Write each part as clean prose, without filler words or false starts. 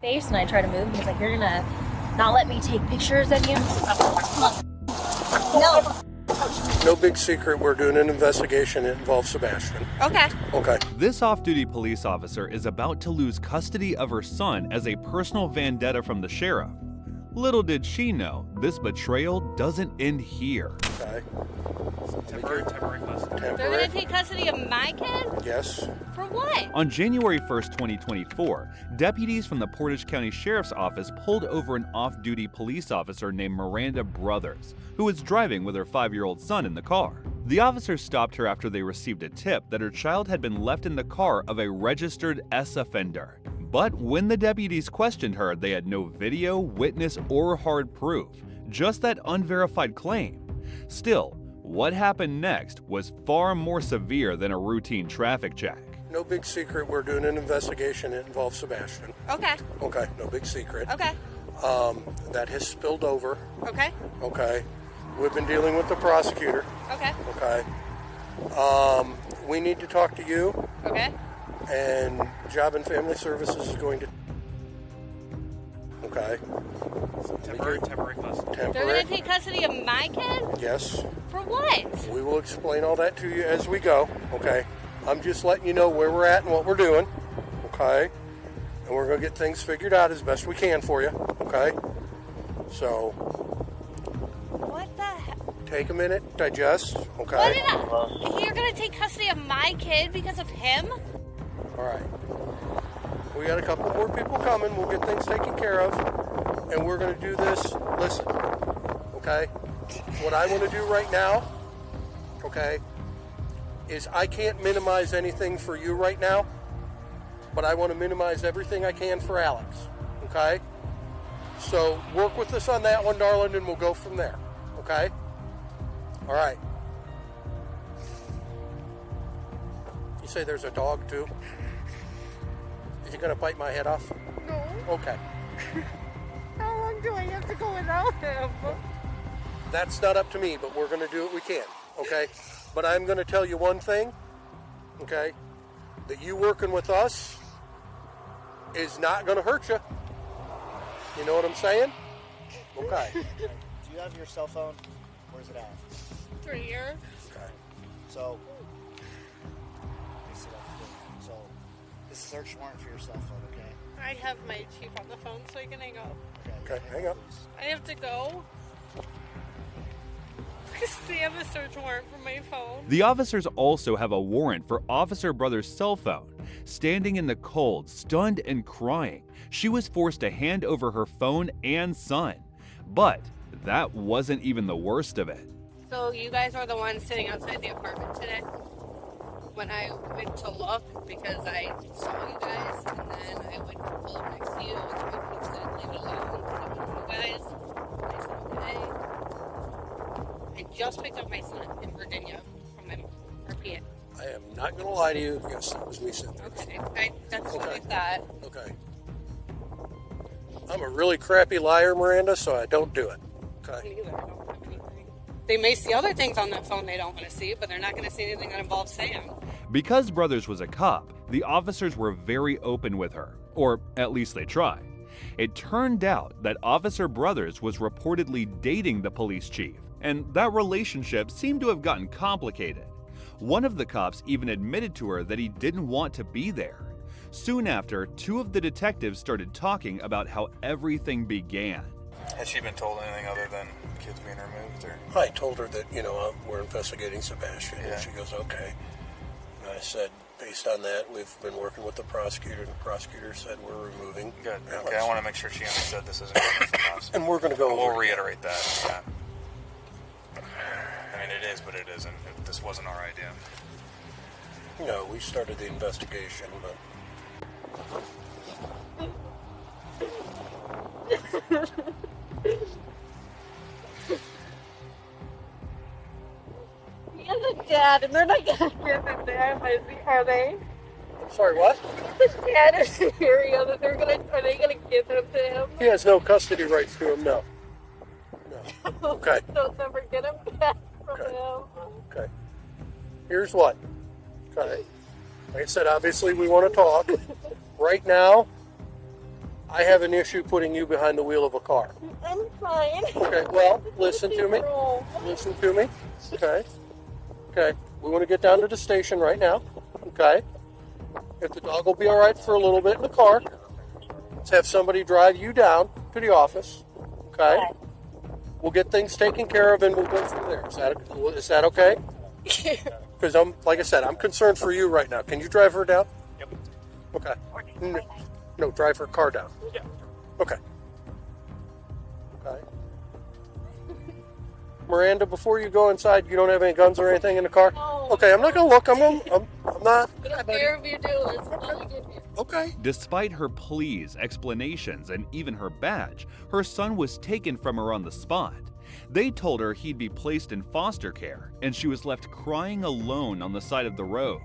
face and I try to move. He's like, you're gonna not let me take pictures of you? No. No big secret. We're doing an investigation. It involves Sebastian. Okay. Okay. This off-duty police officer is about to lose custody of her son as a personal vendetta from the sheriff. Little did she know, this betrayal doesn't end here. Okay. Temporary custody. They're gonna take custody of my kid? Yes. For what? On January 1st, 2024, deputies from the Portage County Sheriff's Office pulled over an off-duty police officer named Miranda Brothers, who was driving with her 5-year-old son in the car. The officers stopped her after they received a tip that her child had been left in the car of a registered S offender. But when the deputies questioned her, they had no video, witness, or hard proof, just that unverified claim. Still, what happened next was far more severe than a routine traffic check. No big secret. We're doing an investigation. It involves Sebastian. Okay. Okay. No big secret. Okay. That has spilled over. Okay. Okay. We've been dealing with the prosecutor. Okay. Okay. We need to talk to you. Okay. And Job and Family Services is going to. Okay. Temporary custody. They're gonna take custody of my kid? Yes. For what? We will explain all that to you as we go. Okay. I'm just letting you know where we're at and what we're doing. Okay. And we're going to get things figured out as best we can for you. Okay. So. What the heck? Take a minute, digest. Okay. What did I? You're gonna take custody of my kid because of him? All right. We got a couple more people coming. We'll get things taken care of. And we're going to do this. Listen. Okay. What I want to do right now, okay, is I can't minimize anything for you right now, but I want to minimize everything I can for Alex. Okay? So work with us on that one, darling, and we'll go from there. Okay? All right. You say there's a dog too? Is he going to bite my head off? No. Okay. How long do I have to go without him? That's not up to me, but we're going to do what we can, okay? But I'm going to tell you one thing, okay? That you working with us is not going to hurt you. You know what I'm saying? Okay. Do you have your cell phone? Where's it at? 3 years. Okay. So, so this is a search warrant for your cell phone, okay? I have my chief on the phone, so you can hang up. Okay, hang up. I have to go. Because they have a search warrant for my phone. The officers also have a warrant for Officer Brothers' cell phone. Standing in the cold, stunned and crying, she was forced to hand over her phone and son. But that wasn't even the worst of it. So you guys are the ones sitting outside the apartment today? When I went to look, because I saw you guys, and then I went to pull up next to you, and you said, leave it alone, I went to you guys, and I said, okay. I just picked up my son in Virginia from my RPA. I am not going to lie to you. Yes, that was me sitting there. Okay, that's what I thought. Okay. I'm a really crappy liar, Miranda, so I don't do it. Okay. Me neither, I don't have anything. They may see other things on that phone they don't want to see, but they're not going to see anything that involves Sam. Because Brothers was a cop, the officers were very open with her, or at least they tried. It turned out that Officer Brothers was reportedly dating the police chief, and that relationship seemed to have gotten complicated. One of the cops even admitted to her that he didn't want to be there. Soon after, two of the detectives started talking about how everything began. Has she been told anything other than kids being removed? Or? I told her that, we're investigating Sebastian, Yeah. and she goes, okay. And I said, based on that, we've been working with the prosecutor, and the prosecutor said we're removing Good. Alex. Okay, I want to make sure she understood this isn't possible. And we're going to go We'll over it. reiterate that. Yeah. I mean, it is, but it isn't. This wasn't our idea. No, we started the investigation, but... He has a dad, and they're not going to give him there, are they? I'm sorry, what? The dad is the area that are they going to give him to him? He has no custody rights to him, no. No. Okay. Don't ever get him back from Okay. him. Okay. Here's what. Okay. Like I said, obviously we want to talk. Right now, I have an issue putting you behind the wheel of a car. I'm fine. Okay, well, listen to me. Listen to me. Okay. Okay. We want to get down to the station right now. Okay. If the dog will be all right for a little bit in the car, let's have somebody drive you down to the office. Okay. We'll get things taken care of and we'll go from there. Is that okay? Because like I said, I'm concerned for you right now. Can you drive her down? Yep. Okay. No, drive her car down. Yeah. Okay. Okay. Miranda, before you go inside, you don't have any guns or anything in the car? No. Okay, I'm not gonna look. I'm not. Take care of you, do. That's all I give you. Okay. Despite her pleas, explanations, and even her badge, her son was taken from her on the spot. They told her he'd be placed in foster care, and she was left crying alone on the side of the road.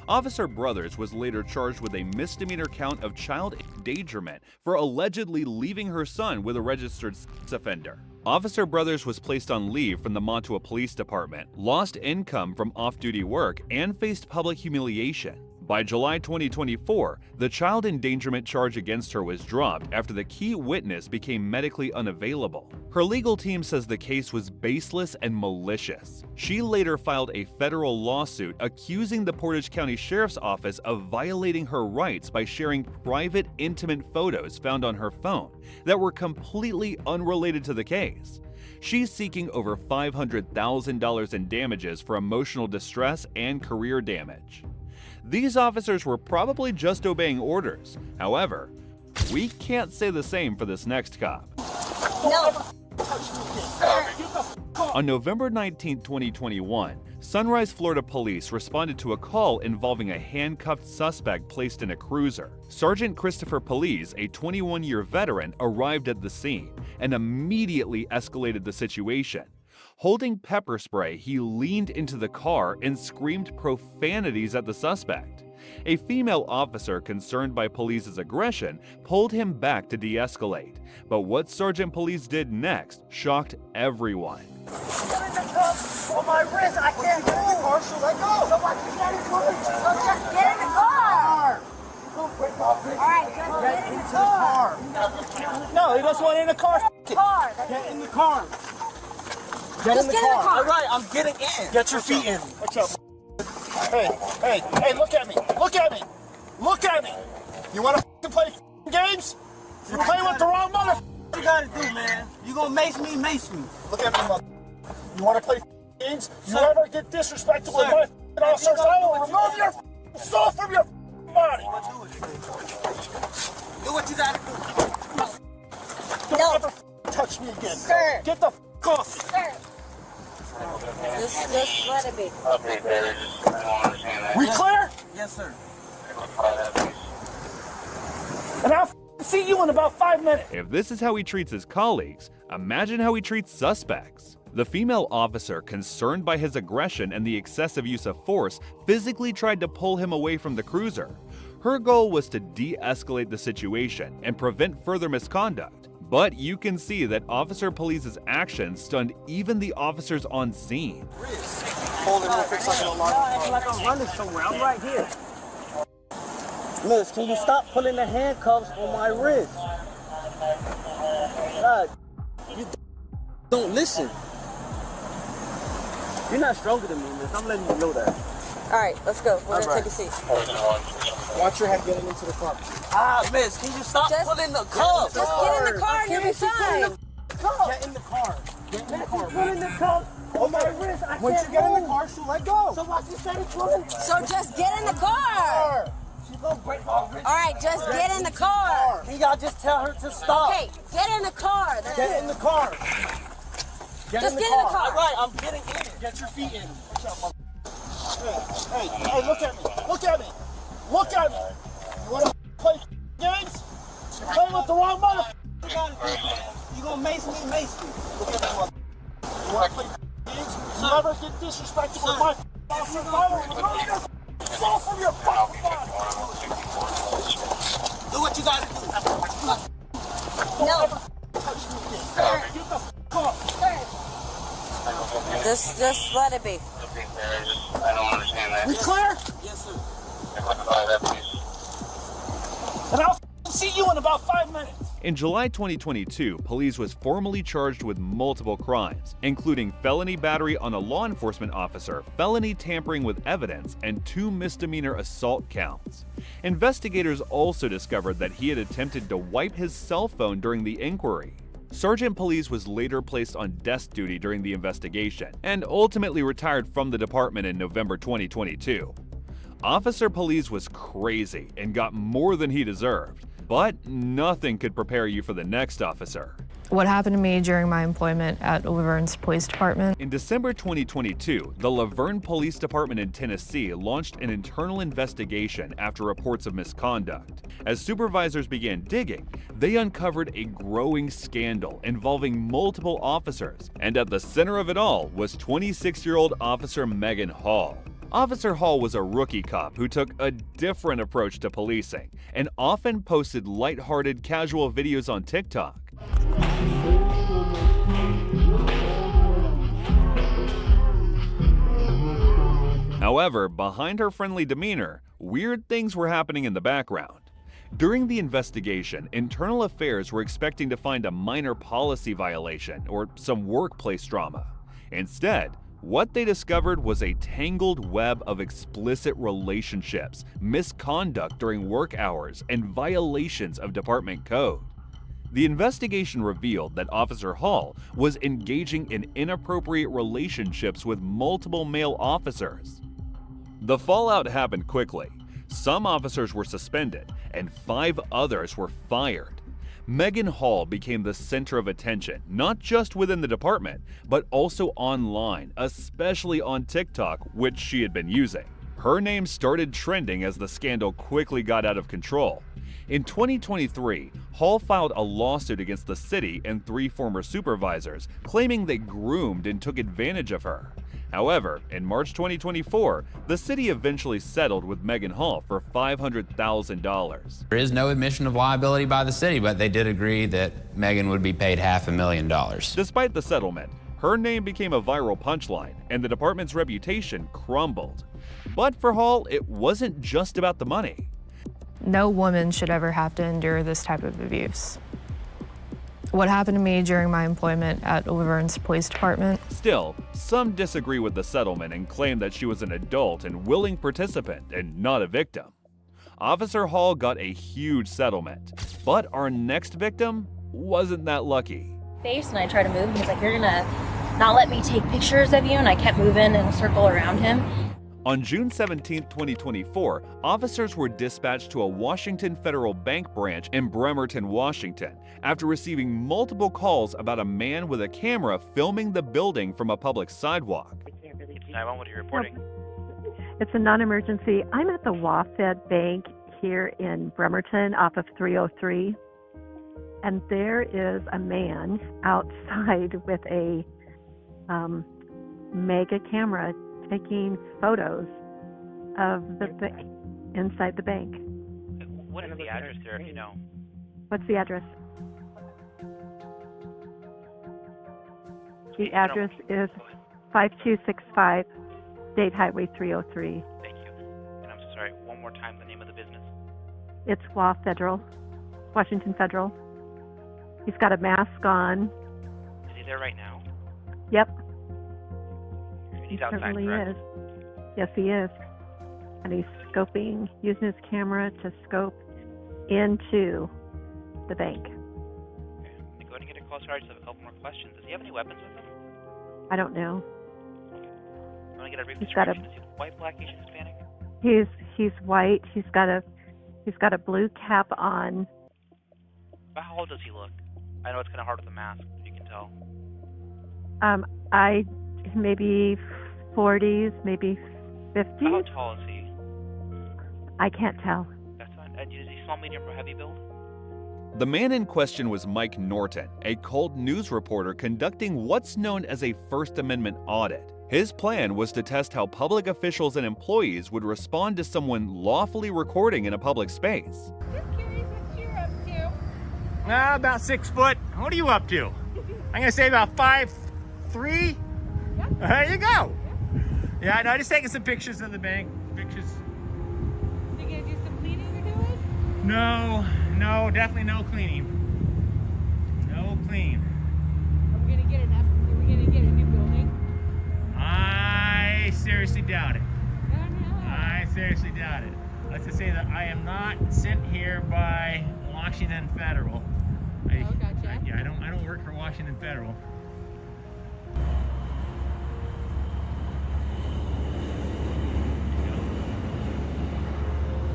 Officer Brothers was later charged with a misdemeanor count of child endangerment for allegedly leaving her son with a registered sex offender. Officer Brothers was placed on leave from the Montauk Police Department, lost income from off-duty work, and faced public humiliation. By July 2024, the child endangerment charge against her was dropped after the key witness became medically unavailable. Her legal team says the case was baseless and malicious. She later filed a federal lawsuit accusing the Portage County Sheriff's Office of violating her rights by sharing private, intimate photos found on her phone that were completely unrelated to the case. She's seeking over $500,000 in damages for emotional distress and career damage. These officers were probably just obeying orders. However, we can't say the same for this next cop. No. On November 19, 2021, Sunrise, Florida police responded to a call involving a handcuffed suspect placed in a cruiser. Sergeant Christopher Police, a 21-year veteran, arrived at the scene and immediately escalated the situation. Holding pepper spray, he leaned into the car and screamed profanities at the suspect. A female officer, concerned by Police's aggression, pulled him back to de-escalate. But what Sergeant Police did next shocked everyone. Get in the cuffs on my wrist. I can't get in the car, so let go. So what you gotta do? So just get in the car. Alright, just get in the car. No, he doesn't want in the car. Car. Get in the car. Just get in the car. All right, I'm getting in. Get your feet in. What's up? Hey, look at me. Look at me. Look at me. You want to play games? You're playing with the wrong mother. What you gotta do, man? You gonna mace me? Look at me, mother. You want to play games? You ever get disrespectful with my officers? I will remove your soul from your body. Do what you gotta do. Don't ever touch me again. Sir. Get the off. Sir. Just let it be. We clear? Yes, sir. And I'll see you in about 5 minutes. If this is how he treats his colleagues, imagine how he treats suspects. The female officer, concerned by his aggression and the excessive use of force, physically tried to pull him away from the cruiser. Her goal was to de-escalate the situation and prevent further misconduct. But you can see that Officer Police's actions stunned even the officers on scene. Hold it real quick so I can alarm. It's like I'm running somewhere. I'm right here. Miss, can you stop pulling the handcuffs on my wrist? God, you don't listen. You're not stronger than me, miss. I'm letting you know that. All right, let's go. We're gonna right. take a seat. Watch your head getting into the car. Ah, miss, can you stop pulling the cuffs? Just get in the car and you'll be fine. Get in the car. Get in the car. Pulling the cuffs on my wrist. Once you get in the car, she'll let go. So what you said it's pulling? So just get in the car. She's gonna break my wrist. All right, just get in the car. Can y'all just tell her to stop? Okay, get in the car. Get in the car. Just get in the car. All right, I'm getting in. Get your feet in. What's up, mother? Hey, look at me. Look at me. Look at me. You want to play games? You're playing with the wrong mother. You gonna mace me? Look at me, mother. You want to play games? You never get disrespectful with my officer. I will remove your soul from your fucking body. Do what you gotta do. No. Get the fuck off. Just let it be. I don't understand that. We clear? Yes, sir. And I'll see you in about 5 minutes. In July 2022, police was formally charged with multiple crimes, including felony battery on a law enforcement officer, felony tampering with evidence, and 2 misdemeanor assault counts. Investigators also discovered that he had attempted to wipe his cell phone during the inquiry. Sergeant Police was later placed on desk duty during the investigation and ultimately retired from the department in November 2022. Officer Police was crazy and got more than he deserved, but nothing could prepare you for the next officer. What happened to me during my employment at LaVergne's police department? In December 2022, the LaVergne Police Department in Tennessee launched an internal investigation after reports of misconduct. As supervisors began digging, they uncovered a growing scandal involving multiple officers, and at the center of it all was 26-year-old Officer Megan Hall. Officer Hall was a rookie cop who took a different approach to policing and often posted lighthearted, casual videos on TikTok. However, behind her friendly demeanor, weird things were happening in the background. During the investigation, Internal Affairs were expecting to find a minor policy violation or some workplace drama. Instead, what they discovered was a tangled web of explicit relationships, misconduct during work hours, and violations of department code. The investigation revealed that Officer Hall was engaging in inappropriate relationships with multiple male officers. The fallout happened quickly. Some officers were suspended, and 5 others were fired. Megan Hall became the center of attention, not just within the department, but also online, especially on TikTok, which she had been using. Her name started trending as the scandal quickly got out of control. In 2023, Hall filed a lawsuit against the city and 3 former supervisors, claiming they groomed and took advantage of her. However, in March 2024, the city eventually settled with Megan Hall for $500,000. There is no admission of liability by the city, but they did agree that Megan would be paid $500,000. Despite the settlement, her name became a viral punchline, and the department's reputation crumbled. But for Hall, it wasn't just about the money. No woman should ever have to endure this type of abuse. What happened to me during my employment at LaVergne's police department? Still, some disagree with the settlement and claim that she was an adult and willing participant and not a victim. Officer Hall got a huge settlement, but our next victim wasn't that lucky. Face and I tried to move, and he's like, "You're gonna not let me take pictures of you," and I kept moving in a circle around him. On June 17, 2024, officers were dispatched to a Washington Federal Bank branch in Bremerton, Washington, after receiving multiple calls about a man with a camera filming the building from a public sidewalk. 911, what are you reporting? It's a non-emergency. I'm at the WaFd Bank here in Bremerton off of 303, and there is a man outside with a mega camera taking photos of the inside the bank. What is the address there, if you know? What's the address? The address is 5265 State Highway 303. Thank you. And I'm so sorry, one more time, the name of the business. It's Washington Federal. He's got a mask on. Is he there right now? Yep. He's He outside, certainly correct? is. Yes, he is. And he's scoping, using his camera to scope into the bank. Okay. Go ahead and get a closer. I just have a couple more questions. Does he have any weapons with him? I don't know. I want to get a brief He's got a- description. Is he white, black, Asian, Hispanic? He's white. He's got a blue cap on. About how old does he look? I know it's kind of hard with the mask, if you can tell. I maybe 40s, maybe 50s. How tall is he? I can't tell. That's fine. Is he small, medium, or heavy build? The man in question was Mike Norton, a cult news reporter conducting what's known as a First Amendment audit. His plan was to test how public officials and employees would respond to someone lawfully recording in a public space. Just curious what you're up to. About 6 foot. What are you up to? I'm gonna say about 5'3". Yeah. There you go. Yeah, I know. Just taking some pictures in the bank. Pictures. You gonna do some cleaning or doing? No, No, definitely no cleaning. No clean. Are we gonna get a new building? I seriously doubt it. No. I seriously doubt it. Let's just say that I am not sent here by Washington Federal. Gotcha. Yeah, I don't work for Washington Federal.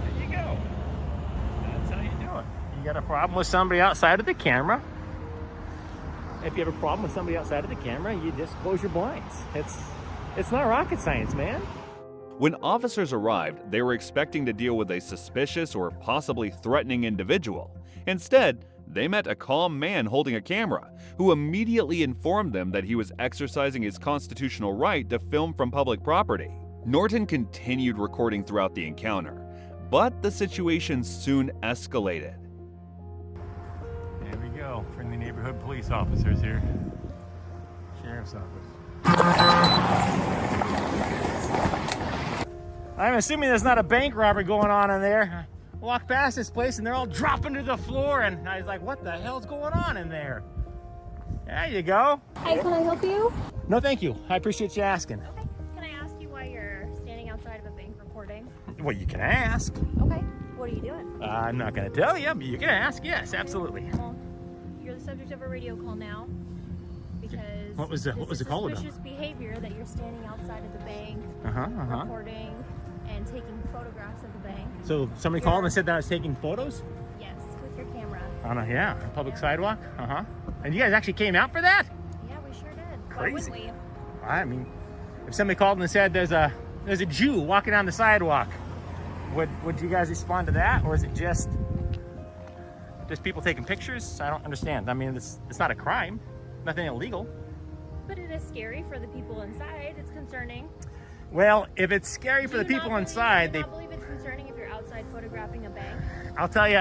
There you go. That's how you do it. You got a problem with somebody outside of the camera? If you have a problem with somebody outside of the camera, you just close your blinds. It's not rocket science, man. When officers arrived, they were expecting to deal with a suspicious or possibly threatening individual. Instead, they met a calm man holding a camera, who immediately informed them that he was exercising his constitutional right to film from public property. Norton continued recording throughout the encounter, but the situation soon escalated. There we go, friendly neighborhood police officers here. Sheriff's office. I'm assuming there's not a bank robbery going on in there. I walked past this place and they're all dropping to the floor, and I was like, what the hell's going on in there? There you go. Hi, can I help you? No, thank you. I appreciate you asking. Okay. Can I ask you why you're standing outside of a bank reporting? Well, you can ask. Okay. What are you doing? I'm not going to tell you, but you can ask. Yes, absolutely. Well, you're the subject of a radio call now because What was the call about? Suspicious behavior that you're standing outside of the bank, recording and taking photographs of the bank. So somebody called and said that I was taking photos? Yes, with your camera. On a public sidewalk? And you guys actually came out for that? Yeah, we sure did. Crazy. Why wouldn't we? I mean, if somebody called and said there's a Jew walking down the sidewalk, would you guys respond to that, or is it just people taking pictures? I don't understand. I mean, it's not a crime, nothing illegal. But it is scary for the people inside. It's concerning. Well, if it's scary for the people inside, do you not believe it's concerning if you're outside photographing a bank? I'll tell you,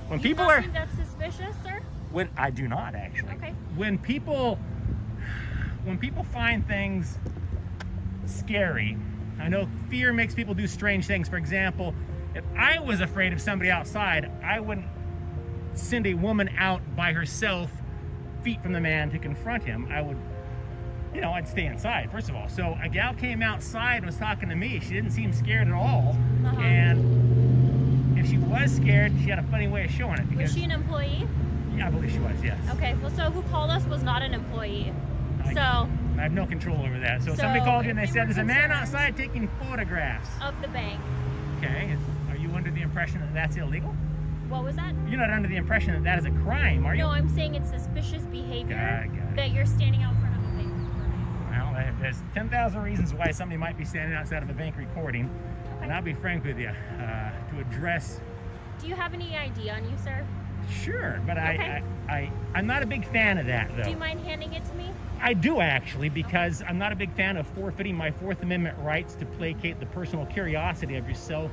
when do you people not are, think that's suspicious, sir? when I do not actually. Okay. When people find things scary, I know fear makes people do strange things. For example, if I was afraid of somebody outside, I wouldn't send a woman out by herself, feet from the man, to confront him. I would, I'd stay inside, first of all. So a gal came outside and was talking to me. She didn't seem scared at all. And if she was scared, she had a funny way of showing it. Was she an employee? Yeah, I believe she was, yes. Okay, well, so who called us was not an employee. I have no control over that. So somebody called you and they said there's a man outside taking photographs of the bank. Okay, are you under the impression that that's illegal? What was that? You're not under the impression that that is a crime, are you? No, I'm saying it's suspicious behavior that you're standing out front of a bank. Well, there's 10,000 reasons why somebody might be standing outside of a bank recording. Okay. And I'll be frank with you, to address... Do you have any ID on you, sir? Sure, but okay. I'm not a big fan of that, though. Do you mind handing it to me? I do, actually, because I'm not a big fan of forfeiting my Fourth Amendment rights to placate the personal curiosity of yourself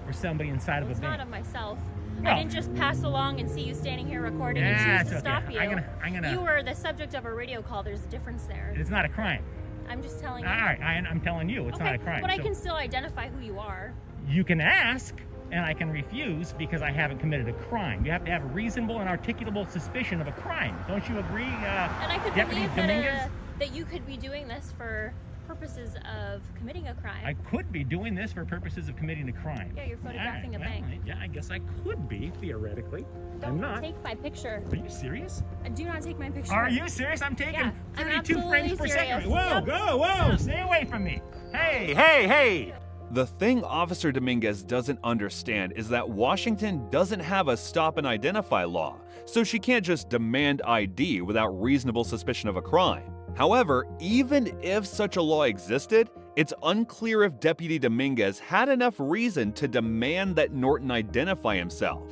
or somebody inside of a bank. It's not of myself. No. I didn't just pass along and see you standing here recording and choose to stop you. I'm gonna... You were the subject of a radio call. There's a difference there. It's not a crime. I'm just telling you. All right, I'm telling you, it's not a crime. But I can still identify who you are. You can ask, and I can refuse because I haven't committed a crime. You have to have a reasonable and articulable suspicion of a crime. Don't you agree, and I could Deputy believe Dominguez? that you could be doing this for purposes of committing a crime. I could be doing this for purposes of committing a crime. Yeah, you're photographing a bank. Yeah, I guess I could be, theoretically. I'm not. Take my picture. Are you serious? Do not take my picture. Are you serious? I'm taking 32 I'm frames per serious. second. Whoa, Yep. go, whoa, Yep. stay away from me. Hey. The thing Officer Dominguez doesn't understand is that Washington doesn't have a stop and identify law, so she can't just demand ID without reasonable suspicion of a crime. However, even if such a law existed, it's unclear if Deputy Dominguez had enough reason to demand that Norton identify himself.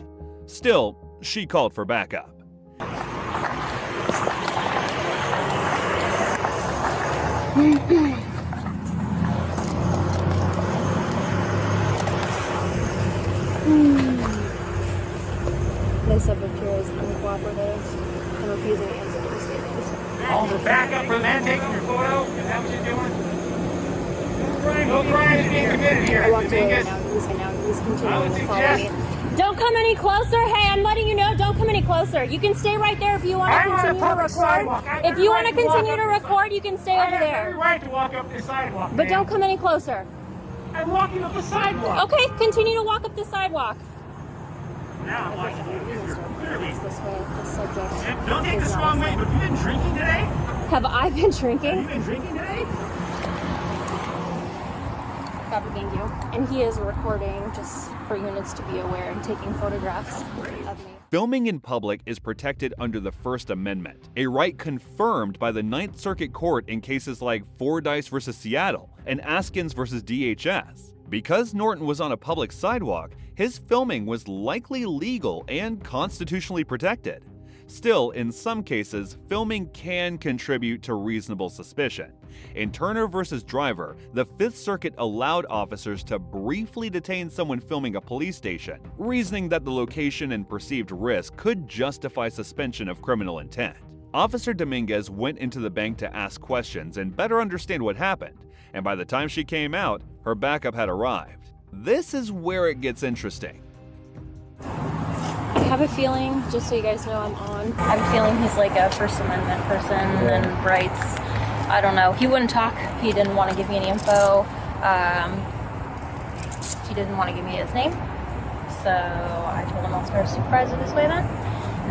Still, she called for backup. The subject here is uncooperative and refusing to answer any statements. Call for backup for the man taking your photo? Is that what you're doing? No crime is being committed here. I walked away right now. He's continuing to follow me. Don't come any closer. Hey, I'm letting you know, don't come any closer. You can stay right there if you want to continue to record. If you want to continue to record, you can stay over there. I have every right to walk up the sidewalk. But don't come any closer. I'm walking up the sidewalk. Okay, continue to walk up the sidewalk. Now I'm watching you. Clearly. Don't take this the wrong way, but have you been drinking today? Have I been drinking? Have you been drinking today? Thank you. And he is recording, just for units to be aware, and taking photographs of me. Filming in public is protected under the First Amendment, a right confirmed by the Ninth Circuit Court in cases like Fordyce versus Seattle and Askins versus DHS. Because Norton was on a public sidewalk, his filming was likely legal and constitutionally protected. Still, in some cases, filming can contribute to reasonable suspicion. In Turner versus Driver, the Fifth Circuit allowed officers to briefly detain someone filming a police station, reasoning that the location and perceived risk could justify suspension of criminal intent. Officer Dominguez went into the bank to ask questions and better understand what happened, and by the time she came out, her backup had arrived. This is where it gets interesting. I have a feeling, just so you guys know I'm feeling he's like a First Amendment person and rights. I don't know. He wouldn't talk. He didn't want to give me any info. He didn't want to give me his name. So I told him I'll start a supervisor this way then.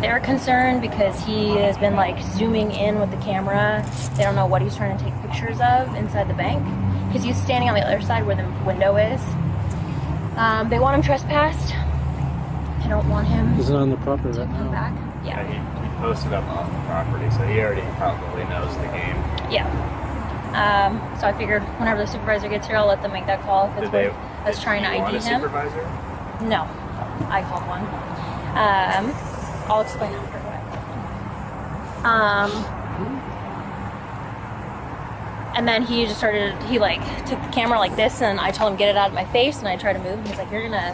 They're concerned because he has been like zooming in with the camera. They don't know what he's trying to take pictures of inside the bank because he's standing on the other side where the window is. They want him trespassed. I don't want him. Is it on the property right now? Back. Yeah. He posted up off the property, so he already probably knows the game. Yeah. So I figured whenever the supervisor gets here, I'll let them make that call if it's worth us trying to ID him. Supervisor? No, I called one. I'll explain after. And then he just started. He like took the camera like this, and I told him get it out of my face, and I tried to move. And he's like, "You're gonna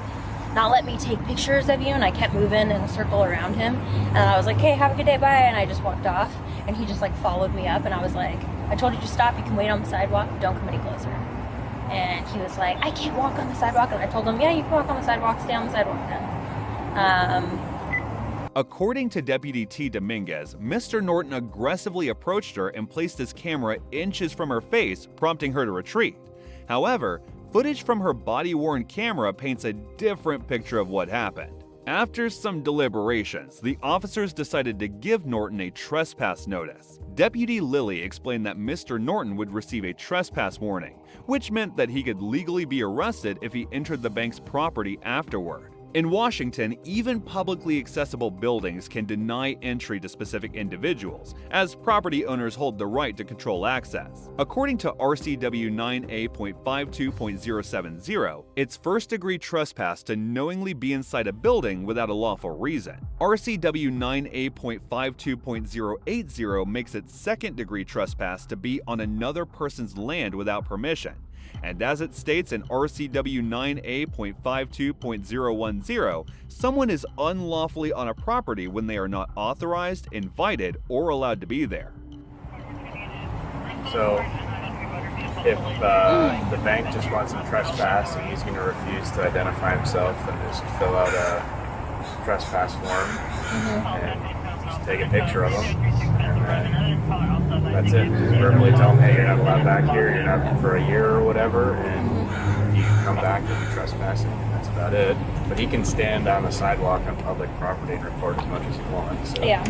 not let me take pictures of you," and I kept moving in a circle around him, and I was like, "Hey, have a good day, bye," and I just walked off, and he just like followed me up, and I was like, "I told you to stop, you can wait on the sidewalk, don't come any closer." And he was like, "I can't walk on the sidewalk," and I told him, "Yeah, you can walk on the sidewalk, stay on the sidewalk then." According to Deputy T. Dominguez, Mr. Norton aggressively approached her and placed his camera inches from her face, prompting her to retreat. However, footage from her body-worn camera paints a different picture of what happened. After some deliberations, the officers decided to give Norton a trespass notice. Deputy Lilly explained that Mr. Norton would receive a trespass warning, which meant that he could legally be arrested if he entered the bank's property afterward. In Washington, even publicly accessible buildings can deny entry to specific individuals, as property owners hold the right to control access. According to RCW 9A.52.070, it's first-degree trespass to knowingly be inside a building without a lawful reason. RCW 9A.52.080 makes it second-degree trespass to be on another person's land without permission. And as it states in RCW 9A.52.010, someone is unlawfully on a property when they are not authorized, invited, or allowed to be there. So, if the bank just wants him trespass and he's going to refuse to identify himself, then just fill out a trespass form and just take a picture of him, and then that's it. Just verbally tell him, hey, you're not allowed back here, you're not for a year or whatever, and you can come back if you're trespassing, and that's about it. But he can stand on the sidewalk on public property and record as much as he wants. So. Yeah.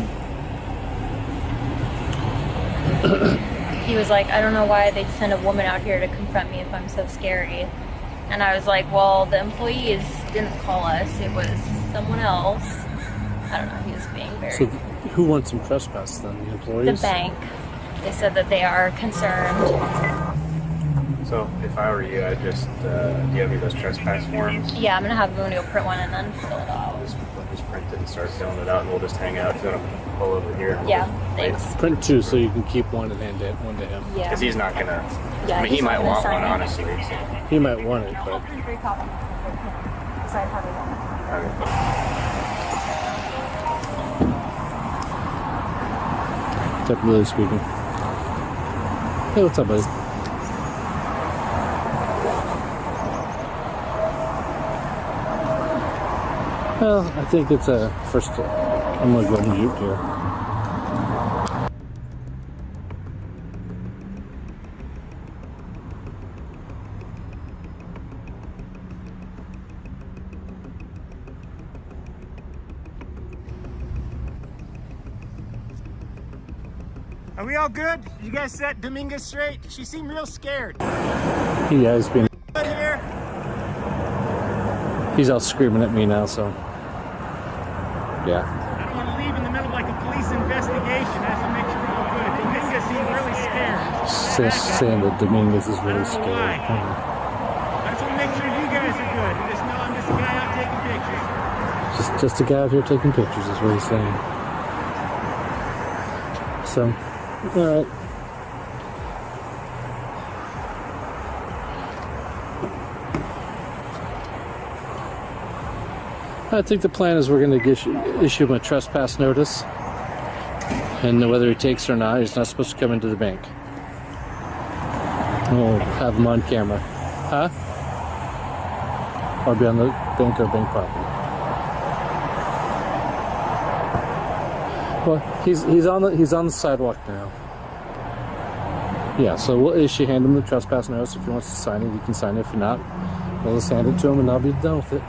He was like, I don't know why they'd send a woman out here to confront me if I'm so scary. And I was like, well, the employees didn't call us, it was someone else. I don't know, he was being very... So who wants some trespass then, the employees? The bank. They said that they are concerned. So if I were you, I'd just, do you have any of those trespass forms? Yeah, I'm going to have them go print one and then fill it out. Just print it and start filling it out, and we'll just hang out to him, pull over here. Yeah, thanks. Print two so you can keep one and hand it one to him. Yeah. Because he's not going to, Yeah, I mean, he might want one, honestly. So. He might want it, but... Decide how they want it. Except Lily speaking. Hey, what's up, buddy? Well, I think it's a first. I'm gonna go ahead and mute here. Are we all good? You guys set Dominguez straight? She seemed real scared. Yeah, he's been. Good here. He's all screaming at me now, so yeah. I don't want to leave in the middle of like a police investigation. I have to make sure we're all good. Dominguez seemed really scared. Saying that Dominguez is really scared. I just want to make sure you guys are good. You just know I'm just a guy out taking pictures. Just a guy out here taking pictures is what he's saying. So, all right. I think the plan is we're going to issue him a trespass notice, and whether he takes it or not, he's not supposed to come into the bank. We'll have him on camera, huh? Or be on the bank or bank property. Well, he's on the sidewalk now. Yeah, so we'll hand him the trespass notice. If he wants to sign it, he can sign it. If not, we'll just hand it to him, and I'll be done with it.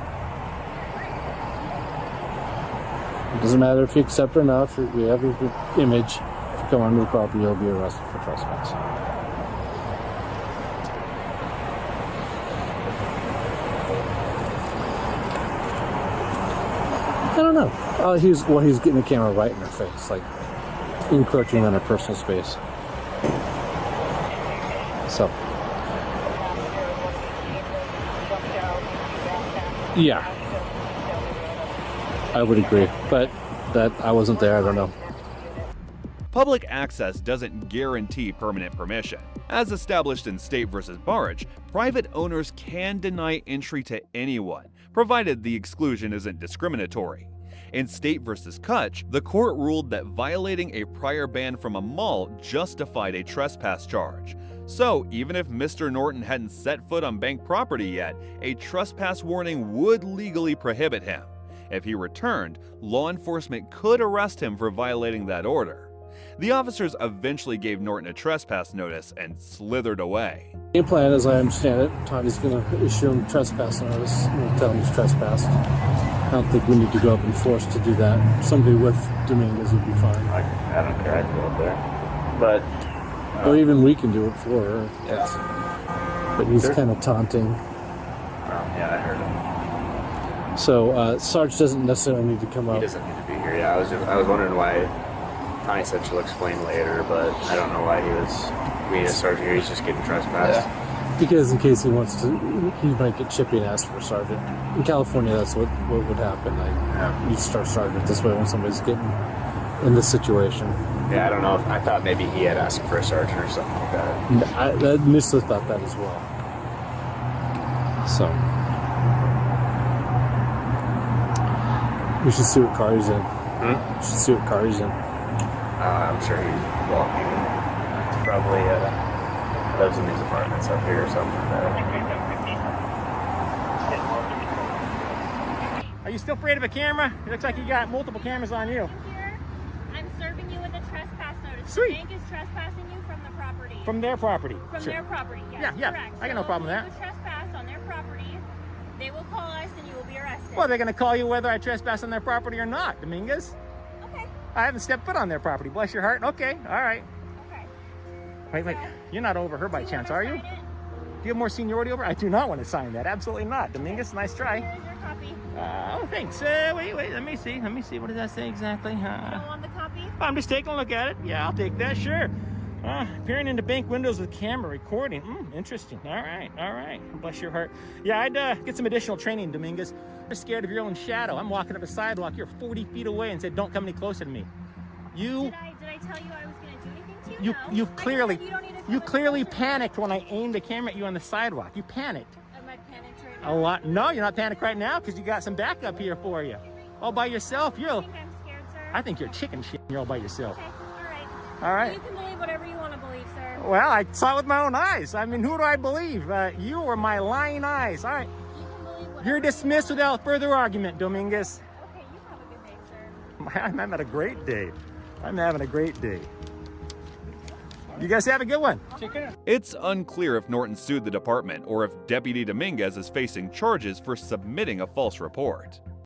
It doesn't matter if you accept or not. If we have his image, if you come onto the property, you'll be arrested for trespass. I don't know. He's getting the camera right in her face, like encroaching on her personal space. So, yeah. I would agree, but that I wasn't there, I don't know. Public access doesn't guarantee permanent permission. As established in State v. Barge, private owners can deny entry to anyone, provided the exclusion isn't discriminatory. In State v. Kutch, the court ruled that violating a prior ban from a mall justified a trespass charge. So, even if Mr. Norton hadn't set foot on bank property yet, a trespass warning would legally prohibit him. If he returned, law enforcement could arrest him for violating that order. The officers eventually gave Norton a trespass notice and slithered away. Game plan, as I understand it, Tommy's going to issue him a trespass notice and tell him he's trespassed. I don't think we need to go up and force to do that. Somebody with Dominguez would be fine. I don't care. I can go up there. But or even we can do it for her. Yeah. But he's kind of taunting. Yeah, I heard him. So Sarge doesn't necessarily need to come up. He doesn't need to be here. Yeah, I was wondering why. Connie said she'll explain later, but I don't know why we need a sergeant here. He's just getting trespassed. Yeah. Because in case he wants to, he might get chippy and ask for a sergeant. In California, that's what would happen. You start sergeant this way when somebody's getting in this situation. Yeah, I don't know. I thought maybe he had asked for a sergeant or something like that. I initially thought that as well. So we should see what car he's in. We should see what car he's in. I'm sure he's walking. He probably lives in these apartments up here or something like that. Are you still afraid of a camera? It looks like you got multiple cameras on you. I'm serving you with a trespass notice. Sweet. The bank is trespassing you from the property. From their property? From Sure. their property, yes, Yeah. correct. I got no problem with that. If you trespass on their property, they will call us and you will be arrested. Well, they're going to call you whether I trespass on their property or not, Dominguez. Okay. I haven't stepped foot on their property. Bless your heart. Okay. All right. Okay. Wait. You're not over her by chance, are you? Do you have more seniority over? I do not want to sign that. Absolutely not. Dominguez, nice try. Here's your copy. Oh, thanks. Wait. Let me see. What does that say exactly? You don't want the copy? I'm just taking a look at it. Yeah, I'll take that. Sure. Peering into bank windows with camera recording. Interesting. All right. Bless your heart. Yeah, I'd get some additional training, Dominguez. You're scared of your own shadow. I'm walking up a sidewalk. You're 40 feet away and said, "Don't come any closer to me." Did I tell you I was going to do anything to you? You clearly panicked when I aimed the camera at you on the sidewalk. You panicked. Am I panicked right now? A lot. No, you're not panicked right now because you got some backup here for you. All by yourself. You think I'm scared, sir? I think you're chicken shit. You're all by yourself. Okay, all right. You can believe whatever you want to believe, sir. Well, I saw it with my own eyes. I mean, who do I believe? You or my lying eyes? All right. You can believe You're dismissed without further argument, Dominguez. Okay, you have a good day, sir. I'm having a great day. I'm having a great day. You guys have a good one. Take care. It's unclear if Norton sued the department or if Deputy Dominguez is facing charges for submitting a false report.